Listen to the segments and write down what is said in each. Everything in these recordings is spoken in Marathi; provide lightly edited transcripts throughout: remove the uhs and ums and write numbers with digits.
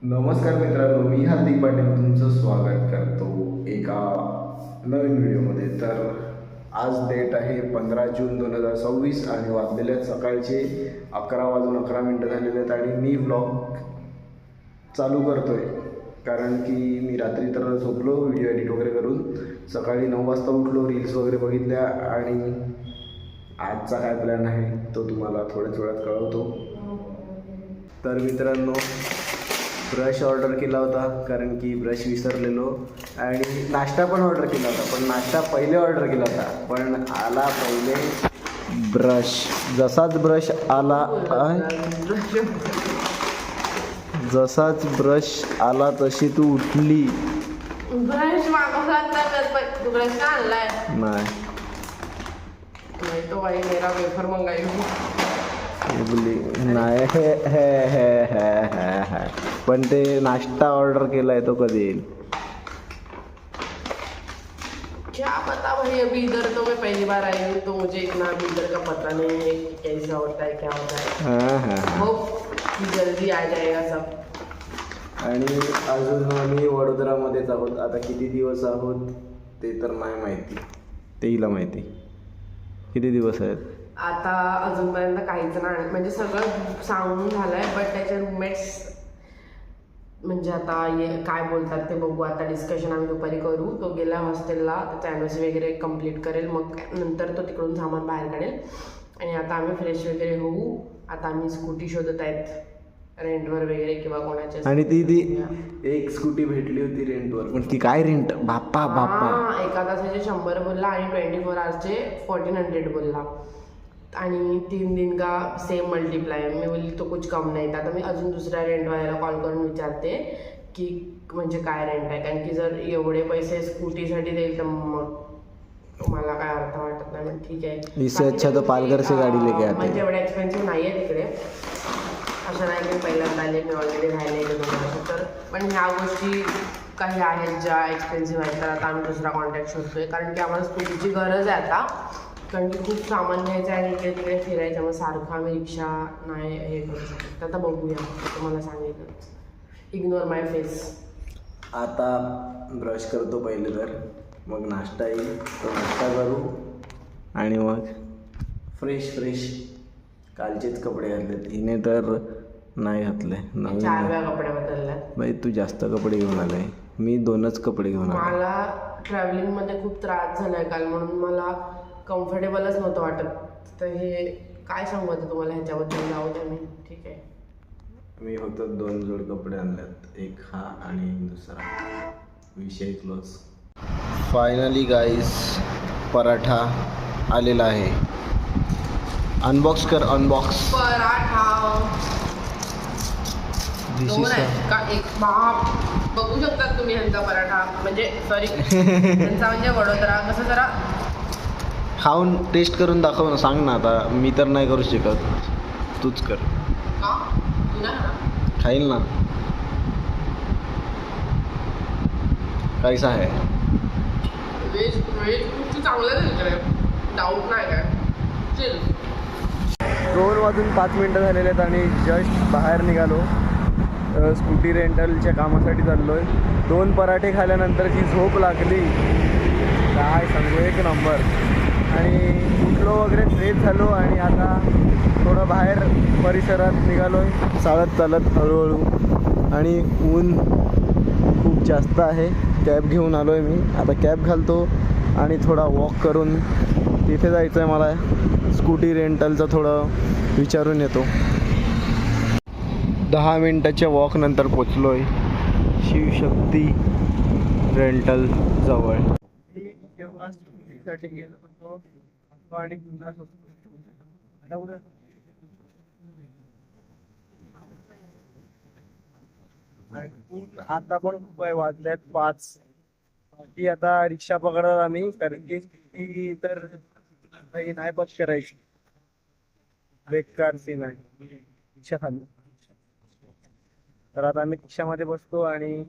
नमस्कार मित्रांनो, मी हार्दिक पाटील तुमचं स्वागत करतो एका नवीन व्हिडिओमध्ये. तर आज डेट आहे 15 जून 2026 आणि वाजलेले आहेत सकाळचे 11:11 झालेले आहेत आणि मी व्लॉग चालू करतो आहे कारण की मी रात्री तर झोपलो व्हिडिओ एडिट वगैरे करून. सकाळी 9 वाजता उठलो, रील्स वगैरे बघितल्या आणि आजचा काय प्लॅन आहे तो तुम्हाला थोड्याच वेळात कळवतो. तर मित्रांनो, ब्रश ऑर्डर केला होता कारण की ब्रश विसरलेलो आणि नाश्ता पण ऑर्डर केला होता, पण नाश्ता पहिले ऑर्डर केला होता पण आला पहिले ब्रश. जसाच ब्रश आला जसाच ब्रश आला तशी तू उठली. ब्रश ब्रश का आणलाय? नाही तो भाई मेरा वेफर मंगाई बोलली नाही हे पण ते नाश्ता ऑर्डर केलाय तो कधी येईल क्या पता भाई. अभी इधर तो मैं पहली बार आई हूँ तो मुझे इतना अभी इधर का पता नहीं है कि कैसा होता है क्या होता है. होप कि जल्दी आ जाएगा सब. आणि अजून आम्ही वडोदरामध्येच आहोत. आता किती दिवस आहोत ते तर नाही माहिती, ते हिला माहिती किती दिवस आहेत. आता अजूनपर्यंत काहीच नाही, म्हणजे सगळं सांगून झालंय बट त्याचे रूममेट्स म्हणजे आता काय बोलतात ते बघू. आता डिस्कशन आम्ही दुपारी करू. तो गेला हॉस्टेलला, त्याचं ॲनिव्हर्सरी वगैरे कंप्लीट करेल, मग नंतर तो तिकडून सामान बाहेर काढेल आणि आता आम्ही फ्रेश वगैरे होऊ. आता आम्ही स्कूटी शोधत आहेत रेंटवर वगैरे किंवा कोणाच्या. आणि ती एक स्कूटी भेटली होती रेंटवर, पण ती काय रेंट बाप्पा एका तासाचे 100 बोलला आणि 24 आवर्सचे 1400 बोलला आणि 3 दिन का सेम मल्टीप्लाय. मी बोलली तो कुछ कम नाही. तर आता मी अजून दुसऱ्या रेंटवाल्याला कॉल करून विचारते की म्हणजे काय रेंट आहे, कारण की जर एवढे पैसे स्कूटीसाठी देईल तर मग मला काय अर्थ वाटत नाही. पण ठीक आहे, इससे अच्छा तो पालघर से गाडी लेके आते. म्हणजे एवढं एक्सपेन्सिव्ह नाही आहे तिकडे. असं नाही की पहिल्यांदा आले मी ऑलरेडी राहिले येते तुम्हाला. तर पण ह्या गोष्टी काही आहेत ज्या एक्सपेन्सिव्ह आहेत. तर आता आम्ही दुसरा कॉन्टॅक्ट शोधतोय कारण की आम्हाला स्कूटीची गरज आहे आता, कारण की खूप सामान घ्यायचं आहे आणि इकडे तिकडे फिरायचं. मग सारखं आम्ही रिक्षा नाही हे करू शकतो. आता बघूया, तुम्हाला सांगितलं. इग्नोर माय फेस. आता ब्रश करतो पहिले, तर मग नाश्ता येईल, तो नाश्ता करू आणि मग फ्रेश कालचेच कपडे घातलेत. हिने तर नाही घातले, 4 वेळा कपडे बदलले. बाई तू जास्त कपडे घेऊन आलाय, मी 2च कपडे घेऊन आलो. मला ट्रॅव्हलिंगमध्ये खूप त्रास झाला आहे काल, म्हणून मला कम्फर्टेबलच नव्हतं वाटत. तर हे काय सांगू आता तुम्हाला ह्याच्याबद्दल. जाऊ द्या, मी ठीक आहे. मी फक्त 2 जोड कपडे आणलेत, एक हा आणि एक दुसरा. विषय क्लोज. फायनली गाईस, पराठा आलेला आहे. अनबॉक्स कर. अनबॉक्स. पराठा दिस दोन इज आहेत का? एक बाप, बघू शकतात तुम्ही ह्यांचा पराठा, म्हणजे सॉरी ह्यांचा म्हणजे वडोदरा. कसं जरा खाऊन टेस्ट करून दाखव ना, सांग ना. आता मी तर नाही करू शकत, तूच कर. का तू नाही ना खाईल ना. कैसा आहे? व्हेज खूप चांगलं आहे तिकडे, डाऊट नाही काय. चिल. 2:05 झालेले आहेत आणि जस्ट बाहेर निघालो. स्कूटी रेंटलच्या कामासाठी चाललो आहे. 2 पराठे खाल्यानंतर जी झोप लागली काय सांगू, एक नंबर. आणि उठलो वगैरे, फ्रेश झालो आणि आता थोडं बाहेर परिसरात निघालो आहे चालत हळूहळू. आणि ऊन खूप जास्त आहे. कॅब घेऊन आलो आहे मी. आता कॅब घालतो आणि थोडा वॉक करून तिथे जायचं आहे मला. स्कूटी रेंटलचं थोडं विचारून येतो. 10 मिनटाच्या वॉक नंतर पोचलो आहे शिवशक्ती रेंटल जवळ. आता पण खूप वाजल्यात 5. की आता रिक्षा पकडणार आम्ही, कारण की तर नाही बस करायची. बेकार सीन आहे रिक्षा खाली. तर आता आम्ही रिक्षामध्ये बसतो आणि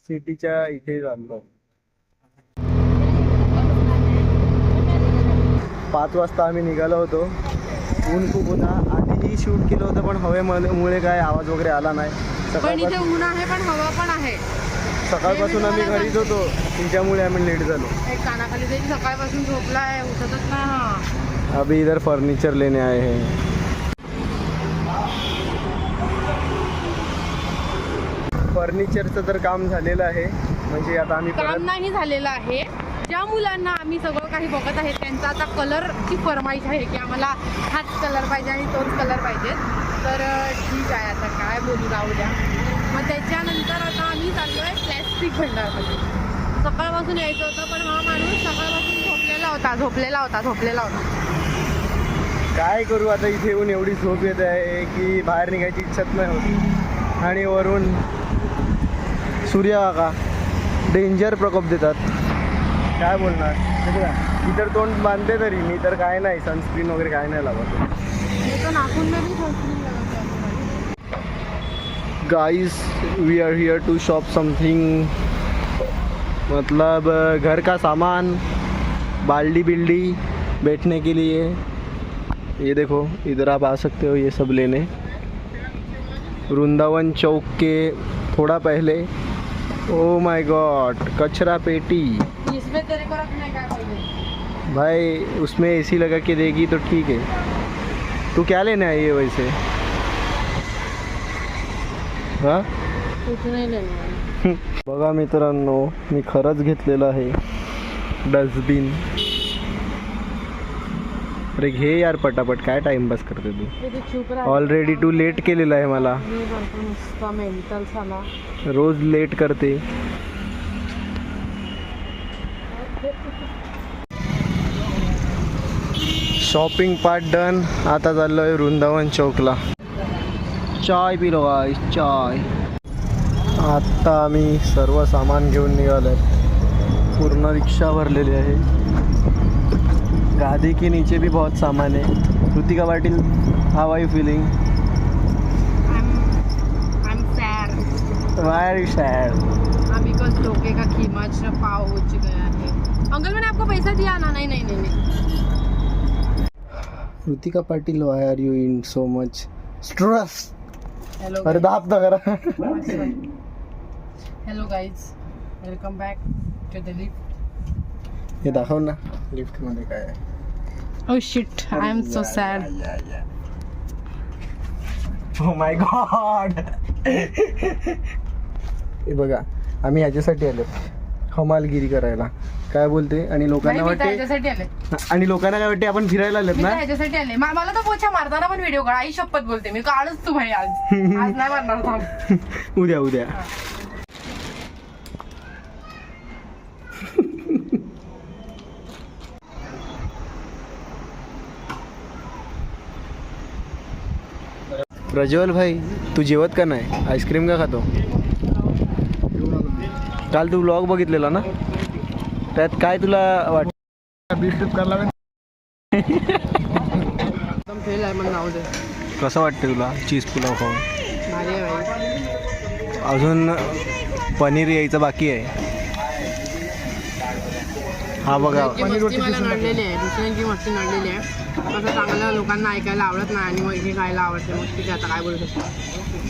सिटीच्या इथे चाललो. 5 वाजता आम्ही निघालो होतो. ऊन खूप होता. आधीही शूट केलं होतं पण हवेमुळे काय आवाज वगैरे आला नाही. पण इथे ऊन आहे पण हवा पण आहे. सकाळपासून आम्ही घरीच होतो, तिच्यामुळे आम्ही लेट झालो. एक कानाखाली तरी सकाळपासून झोपला आहे, उठतच नाही हा. अभी इधर फर्नीचर लेने आए हैं. फर्निचरचं तर काम झालेलं आहे, म्हणजे आता आम्ही काम नाही झालेलं आहे. ज्या मुलांना आम्ही सगळं काही बघत आहे त्यांचा आता कलरची फरमाईश आहे की आम्हाला हाच कलर पाहिजे आणि तोच कलर पाहिजे. तर ठीक आहे, आता काय बोलू, राहू द्या. मग त्याच्यानंतर आता आम्ही चाललो आहे प्लॅस्टिक भंडारमध्ये. सकाळपासून यायचं होतं पण हा माणूस सकाळपासून झोपलेला होता. काय करू आता, इथे येऊन एवढी झोप येत आहे की बाहेर निघायची इच्छाच नाही होती. आणि वरून सूर्यकाका डेंजर प्रकोप देतात, काय बोलणार. इतर तोंड बांधते तरी मी तर काय नाही, सनस्क्रीन वगैरे काय नाही लावत. Guys we are here to shop something, मतलब घर का सामान, बाल्टी बिल्डी बैठने के लिए. ये देखो इधर आप आ सकते हो ये सब लेने. वृंदावन चौक के थोड़ा पहले. ओ माय गॉड, कचरा पेटी. इसमें तेरे को रखने का पहले भाई उसमें एसी लगा के देगी तो ठीक है. तू क्या लेने आई है वैसे? हां कुछ नाही लेणार. बघा मित्रांनो, मी खरंच घेतलेलं आहे डस्टबिन. अरे घे यार पटापट, काय टाइमपास करते तू. ऑलरेडी टू लेट केलेलं आहे मला, मेंटल झाला. रोज लेट करते. Shopping part done. आता चाललो आहे वृंदावन चौकला. चाय पी लो गाइस, चाय. आता आम्ही सर्व सामान घेऊन निघालो आहे. पूर्ण रिक्षा भरलेली आहे. गादी के नीचे भी बहुत सामान है. Ritika Patil, how are you feeling? I'm sad. Why are you sad? Because लोके का कीमत पाव हो चुका है. अंकल मैंने आपको पैसा दिया ना? नहीं. Ritika Patil, why are you in so much stress? Hello अरे दाब ना करा. Hello guys, welcome back to the lift. हे दाखव ना लिफ्ट मध्ये काय आहे. Oh shit, I am so sad. Oh my god. हे बघा, आम्ही ह्याच्यासाठी आलो हमालगिरी करायला. काय बोलते आणि लोकांना वाटते, ह्याच्यासाठी आले. आणि लोकांना काय वाटते आपण फिरायला आलोत ना. ह्याच्यासाठी आले. मला तर पोछा मारताना पण व्हिडिओ काढ. आई शपथ बोलते मी, काढच तू भाई. आज नाही मारणार थांब. उद्या. प्रज्वल भाई, तू जेवत का नाही? आईस्क्रीम का खातो? काल तू व्लॉग बघितलेला ना, त्यात काय तुला वाटतं? बीच ट्रिप करायला एकदम फेल आहे मला नाव दे. कसं वाटतं तुला चीज पुलाव खाऊन? भारी आहे भाई. अजून पनीर यायचं बाकी आहे. हा बघा, मस्ती मला नडलेली आहे, दुसऱ्यांची मस्ती नडलेली आहे. कसं चांगलं लोकांना ऐकायला आवडत नाही आणि मग हे खायला आवडते. मग ठीक आहे, आता काय बोलू शकतो.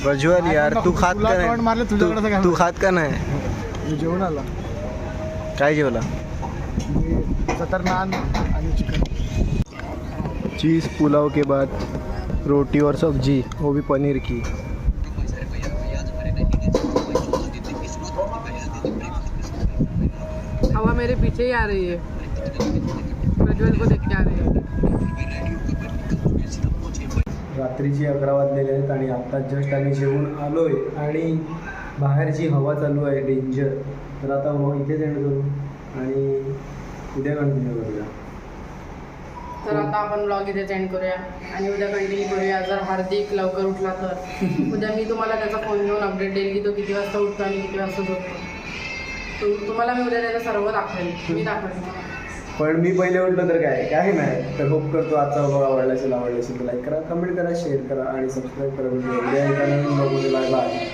प्रज्वल यार, तू खात का नाही? तू खात का नाही? जेवण आला. काय जेवला? बटर नान आणि चिकन. चीज़ पुलाव के बाद रोटी और सब्जी, वो भी पनीर की. हवा मेरे पीछे ही आ रही है, प्रज्वल को देख के आ रही है. रात्रीची 11 वाजलेले आहेत आणि आत्ता जस्ट आम्ही जेवून आलोय आणि बाहेरची हवा चालू आहे डेंजर. तर आता इथेच एंड करू आणि उद्या कंटिन्यू करूया. तर आता आपण ब्लॉग इथे एंड करूया आणि उद्या कंटिन्यू करूया. जर हार्दिक लवकर उठला तर उद्या मी तुम्हाला त्याचा फोन घेऊन अपडेट देईल की तो किती वाजता उठतो आणि किती वाजता झोपतो. तुम्हाला मी उद्या त्याचं सर्व दाखवेल. मी दाखवेल. पण मी पहिले उठलो तर काय नाही. तर होप करतो आजचा व्लॉग आवडला असेल तर लाईक करा, कमेंट करा, शेअर करा आणि सबस्क्राईब करा. उद्या एका नवीन व्लॉगमध्ये बाय बाय.